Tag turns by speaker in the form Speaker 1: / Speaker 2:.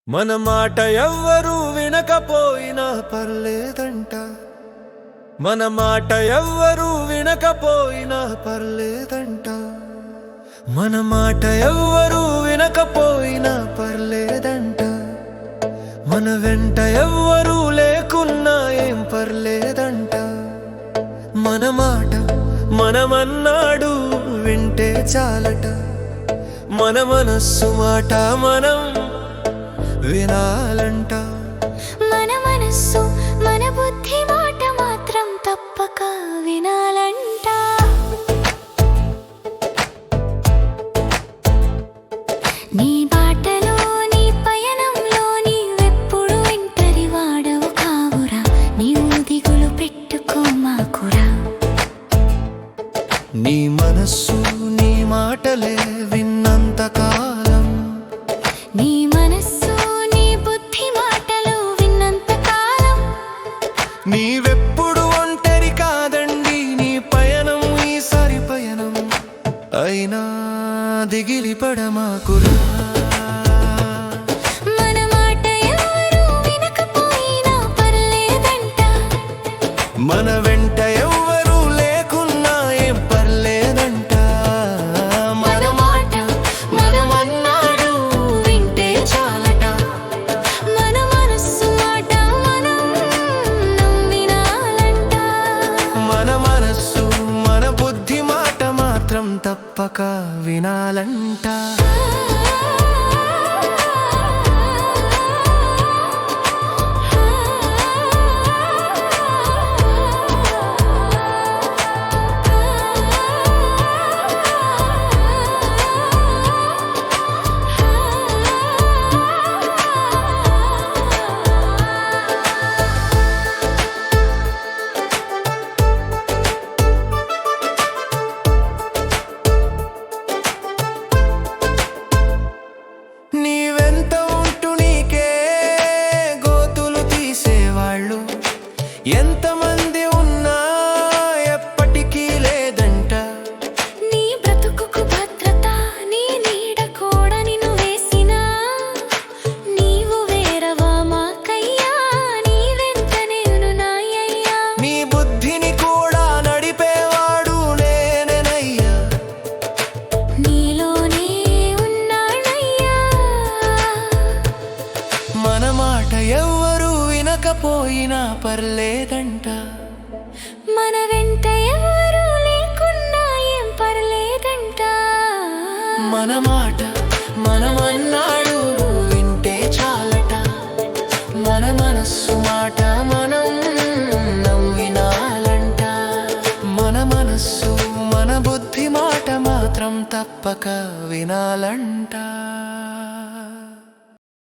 Speaker 1: మన మాట ఎవ్వరూ వినకపోయినా పర్లేదంట. మన మాట ఎవ్వరూ వినకపోయినా పర్లేదంట. మన మాట ఎవ్వరూ వినకపోయినా పర్లేదంట. మన వెంట ఎవ్వరూ లేకున్నా ఏం పర్లేదంట. మన మాట మనమన్నాడు వింటే చాలట. మన మనస్సు మాట మనం వినాలంట.
Speaker 2: మన మనస్సు మన బుద్ధి మాట మాత్రం తప్పక వినాలంట. నీ బాటలో నీ పయనంలో నీవెప్పుడు ఒంటరి వాడవు కావురా. నీవు దిగులు పెట్టుకోమాకురా.
Speaker 1: నీ మనస్సు నీ మాటలే విన్నంత కాలం,
Speaker 2: నీ మనస్సు నీ బుద్ధి మాటలు విన్నంత కాలం,
Speaker 1: నీవెప్పుడు ఒంటరి కాదండి. నీ పయనం ఈసారి పయనం అయినా దిగిలి పడమాకురా.
Speaker 2: మన మాట ఎవరు వినకపోయినా పర్లేదంట.
Speaker 1: మన వెంట ఎవ్వరూ లేకున్నా ఏం పర్లేదంట.
Speaker 2: మన మాట మనమన్నాడు వింటే చాలట. మన మనస్సు మాట మనం నమ్మినాలంట.
Speaker 1: మన మనస్సు మన బుద్ధి మాట మాత్రం తప్పక వినాలంట. నీవెంత ఉంటూ నీకే గోతులు తీసేవాళ్ళు ఎంతమంది ఉన్నా ఎప్పటికీ లేదంట.
Speaker 2: నీ బ్రతుకుకు భద్రత నీ నీడ కూడా నిన్ను వేసినా. నీవు వేరవా మాకయ్యా, నీ వెంట నేను నాయ్యా.
Speaker 1: నీ బుద్ధిని కూడా నడిపేవాడు నేనయ్యా.
Speaker 2: నీలోనే ఉన్నానయ్యా.
Speaker 1: మన మాట ఎవ్వరూ వినకపోయినా పర్లేదంట.
Speaker 2: మన వెంట ఎవరు లేకున్నా ఏం పర్లేదంట.
Speaker 1: మన మాట మనమన్నాడు వింటే చాలట. మన మనస్సు మాట మనం నమ్మినాలంట. మన మనస్సు మన బుద్ధి మాట మాత్రం తప్పక వినాలంట.